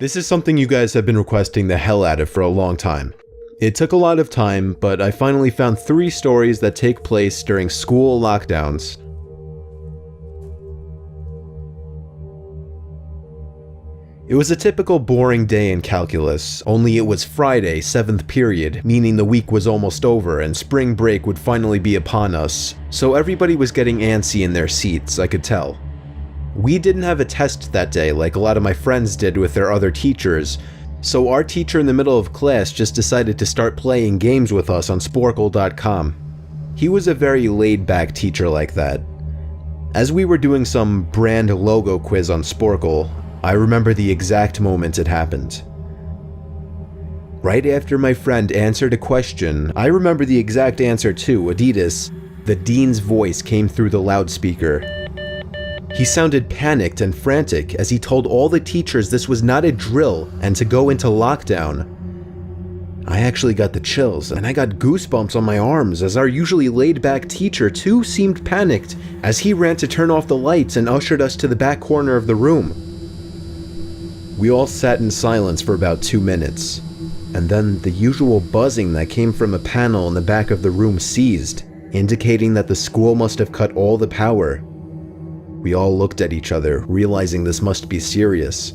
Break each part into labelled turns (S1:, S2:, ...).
S1: This is something you guys have been requesting the hell out of for a long time. It took a lot of time, but I finally found 3 stories that take place during school lockdowns. It was a typical boring day in calculus, only it was Friday, 7th period, meaning the week was almost over and spring break would finally be upon us, so everybody was getting antsy in their seats, I could tell. We didn't have a test that day like a lot of my friends did with their other teachers, so our teacher in the middle of class just decided to start playing games with us on Sporkle.com. He was a very laid-back teacher like that. As we were doing some brand logo quiz on Sporkle, I remember the exact moment it happened. Right after my friend answered a question, I remember the exact answer too, Adidas. The dean's voice came through the loudspeaker. He sounded panicked and frantic as he told all the teachers this was not a drill and to go into lockdown. I actually got the chills and I got goosebumps on my arms as our usually laid-back teacher too seemed panicked as he ran to turn off the lights and ushered us to the back corner of the room. We all sat in silence for about 2 minutes, and then the usual buzzing that came from a panel in the back of the room ceased, indicating that the school must have cut all the power. We all looked at each other, realizing this must be serious.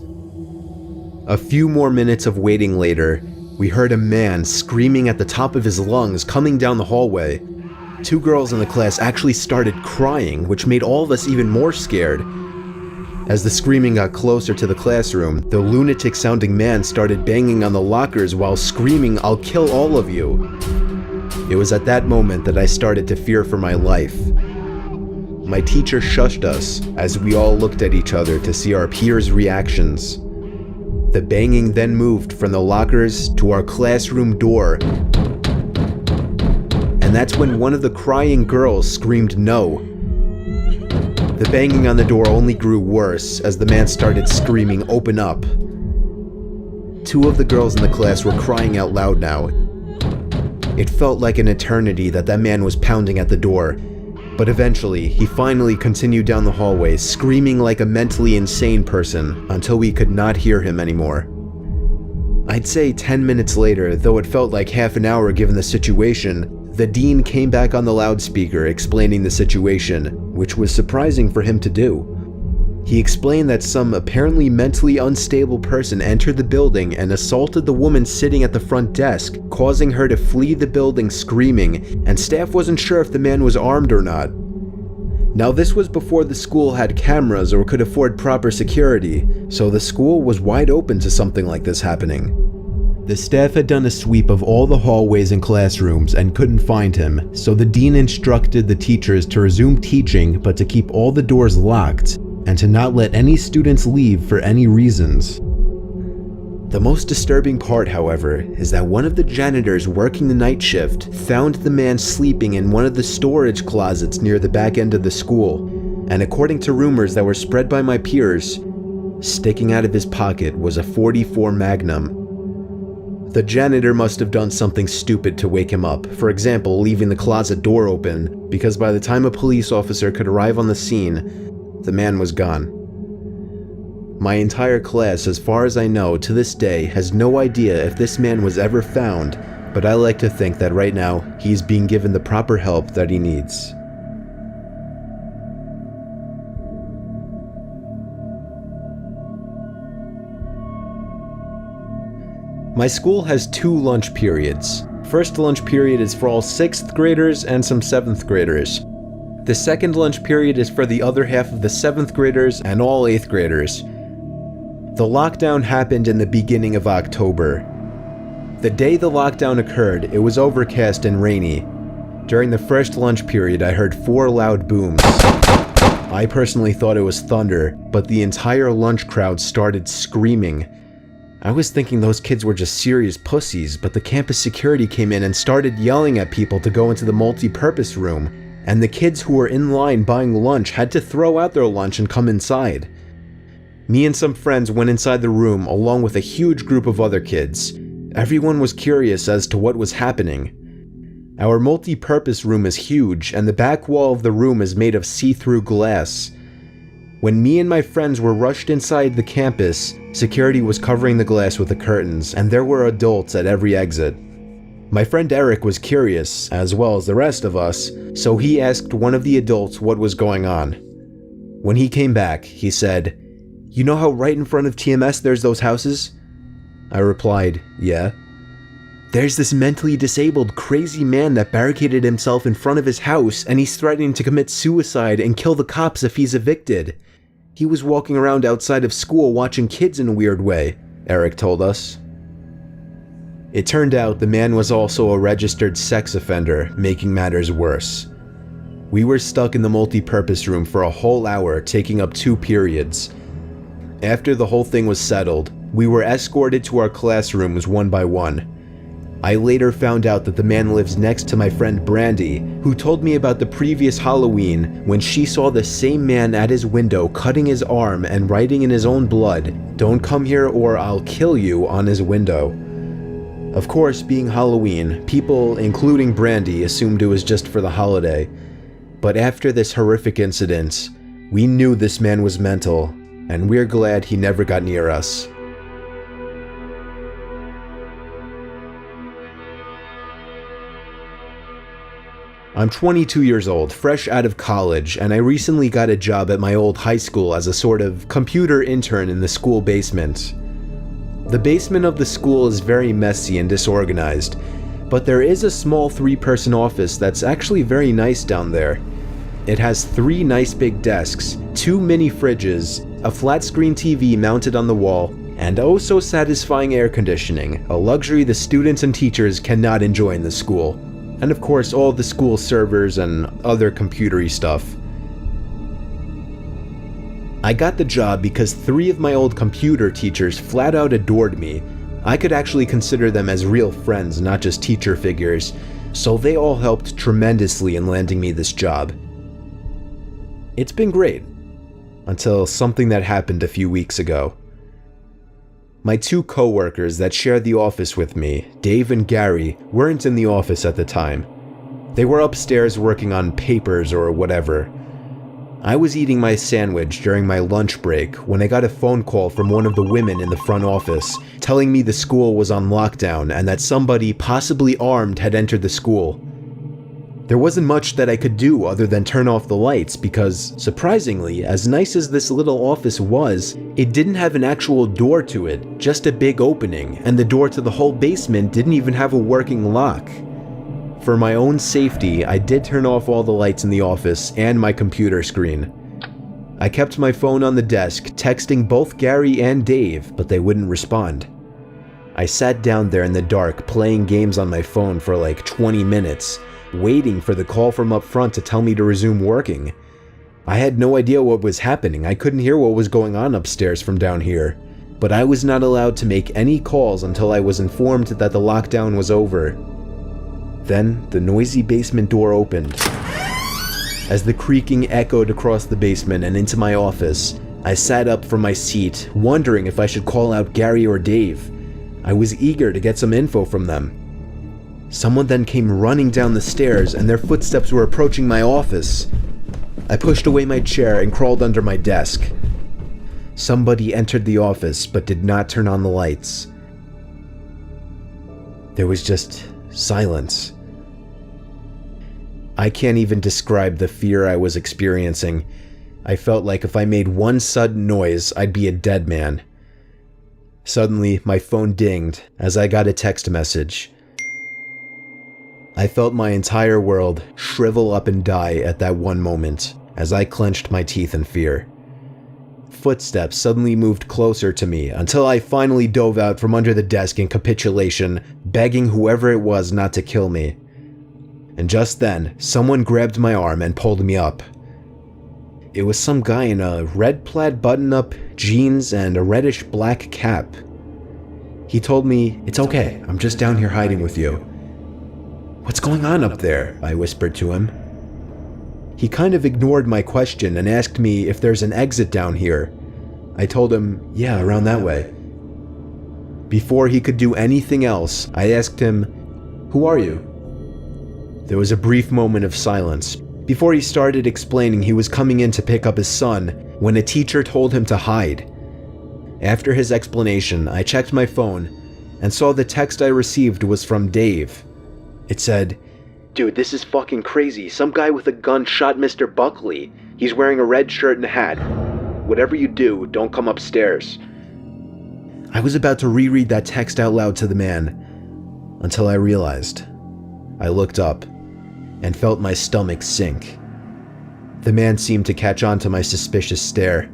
S1: A few more minutes of waiting later, we heard a man screaming at the top of his lungs coming down the hallway. 2 girls in the class actually started crying, which made all of us even more scared. As the screaming got closer to the classroom, the lunatic-sounding man started banging on the lockers while screaming, "I'll kill all of you." It was at that moment that I started to fear for my life. My teacher shushed us as we all looked at each other to see our peers' reactions. The banging then moved from the lockers to our classroom door, and that's when one of the crying girls screamed no. The banging on the door only grew worse as the man started screaming, "Open up." 2 of the girls in the class were crying out loud now. It felt like an eternity that man was pounding at the door, but eventually he finally continued down the hallway, screaming like a mentally insane person until we could not hear him anymore. I'd say 10 minutes later, though it felt like half an hour given the situation, the dean came back on the loudspeaker explaining the situation, which was surprising for him to do. He explained that some apparently mentally unstable person entered the building and assaulted the woman sitting at the front desk, causing her to flee the building screaming, and staff wasn't sure if the man was armed or not. Now this was before the school had cameras or could afford proper security, so the school was wide open to something like this happening. The staff had done a sweep of all the hallways and classrooms and couldn't find him, so the dean instructed the teachers to resume teaching but to keep all the doors locked and to not let any students leave for any reasons. The most disturbing part, however, is that one of the janitors working the night shift found the man sleeping in one of the storage closets near the back end of the school, and according to rumors that were spread by my peers, sticking out of his pocket was a .44 Magnum. The janitor must have done something stupid to wake him up, for example, leaving the closet door open, because by the time a police officer could arrive on the scene, the man was gone. My entire class, as far as I know, to this day, has no idea if this man was ever found, but I like to think that right now, he's being given the proper help that he needs. My school has 2 lunch periods. First lunch period is for all 6th graders and some 7th graders. The second lunch period is for the other half of the 7th graders and all 8th graders. The lockdown happened in the beginning of October. The day the lockdown occurred, it was overcast and rainy. During the first lunch period, I heard 4 loud booms. I personally thought it was thunder, but the entire lunch crowd started screaming. I was thinking those kids were just serious pussies, but the campus security came in and started yelling at people to go into the multi-purpose room, and the kids who were in line buying lunch had to throw out their lunch and come inside. Me and some friends went inside the room along with a huge group of other kids. Everyone was curious as to what was happening. Our multi-purpose room is huge, and the back wall of the room is made of see-through glass. When me and my friends were rushed inside the campus, security was covering the glass with the curtains, and there were adults at every exit. My friend Eric was curious, as well as the rest of us, so he asked one of the adults what was going on. When he came back, he said, "You know how right in front of TMS there's those houses?" I replied, "Yeah." "There's this mentally disabled, crazy man that barricaded himself in front of his house, and he's threatening to commit suicide and kill the cops if he's evicted. He was walking around outside of school watching kids in a weird way," Eric told us. It turned out the man was also a registered sex offender, making matters worse. We were stuck in the multi-purpose room for a whole hour, taking up 2 periods. After the whole thing was settled, we were escorted to our classrooms one by one. I later found out that the man lives next to my friend Brandy, who told me about the previous Halloween when she saw the same man at his window cutting his arm and writing in his own blood, "Don't come here or I'll kill you," on his window. Of course, being Halloween, people, including Brandy, assumed it was just for the holiday. But after this horrific incident, we knew this man was mental, and we're glad he never got near us. I'm 22 years old, fresh out of college, and I recently got a job at my old high school as a sort of computer intern in the school basement. The basement of the school is very messy and disorganized, but there is a small 3-person office that's actually very nice down there. It has 3 nice big desks, 2 mini fridges, a flat screen TV mounted on the wall, and oh so satisfying air conditioning, a luxury the students and teachers cannot enjoy in the school. And of course all the school servers and other computery stuff. I got the job because 3 of my old computer teachers flat out adored me. I could actually consider them as real friends, not just teacher figures, so they all helped tremendously in landing me this job. It's been great, until something that happened a few weeks ago. My 2 co-workers that shared the office with me, Dave and Gary, weren't in the office at the time. They were upstairs working on papers or whatever. I was eating my sandwich during my lunch break when I got a phone call from one of the women in the front office telling me the school was on lockdown and that somebody, possibly armed, had entered the school. There wasn't much that I could do other than turn off the lights because, surprisingly, as nice as this little office was, it didn't have an actual door to it, just a big opening, and the door to the whole basement didn't even have a working lock. For my own safety, I did turn off all the lights in the office and my computer screen. I kept my phone on the desk, texting both Gary and Dave, but they wouldn't respond. I sat down there in the dark playing games on my phone for like 20 minutes, waiting for the call from up front to tell me to resume working. I had no idea what was happening. I couldn't hear what was going on upstairs from down here, but I was not allowed to make any calls until I was informed that the lockdown was over. Then the noisy basement door opened. As the creaking echoed across the basement and into my office, I sat up from my seat, wondering if I should call out Gary or Dave. I was eager to get some info from them. Someone then came running down the stairs and their footsteps were approaching my office. I pushed away my chair and crawled under my desk. Somebody entered the office but did not turn on the lights. There was just silence. I can't even describe the fear I was experiencing. I felt like if I made one sudden noise, I'd be a dead man. Suddenly, my phone dinged as I got a text message. I felt my entire world shrivel up and die at that one moment as I clenched my teeth in fear. Footsteps suddenly moved closer to me until I finally dove out from under the desk in capitulation, begging whoever it was not to kill me. And just then, someone grabbed my arm and pulled me up. It was some guy in a red plaid button-up, jeans, and a reddish-black cap. He told me, "It's okay, I'm just down here hiding with you." "What's going on up there?" I whispered to him. He kind of ignored my question and asked me if there's an exit down here. I told him, "Yeah, around that way." Before he could do anything else, I asked him, "Who are you?" There was a brief moment of silence. Before he started explaining he was coming in to pick up his son, when a teacher told him to hide. After his explanation, I checked my phone and saw the text I received was from Dave. It said, "Dude, this is fucking crazy. Some guy with a gun shot Mr. Buckley. He's wearing a red shirt and a hat. Whatever you do, don't come upstairs." I was about to reread that text out loud to the man until I realized. I looked up and felt my stomach sink. The man seemed to catch on to my suspicious stare.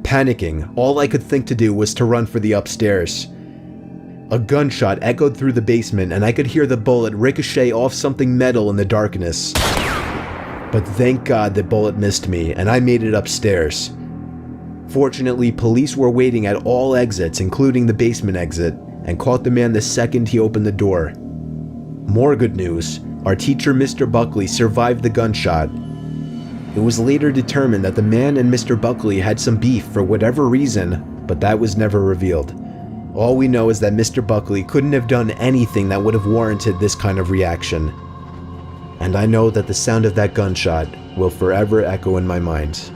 S1: Panicking, all I could think to do was to run for the upstairs. A gunshot echoed through the basement and I could hear the bullet ricochet off something metal in the darkness. But thank God the bullet missed me and I made it upstairs. Fortunately, police were waiting at all exits, including the basement exit, and caught the man the second he opened the door. More good news, our teacher Mr. Buckley survived the gunshot. It was later determined that the man and Mr. Buckley had some beef for whatever reason, but that was never revealed. All we know is that Mr. Buckley couldn't have done anything that would have warranted this kind of reaction. And I know that the sound of that gunshot will forever echo in my mind.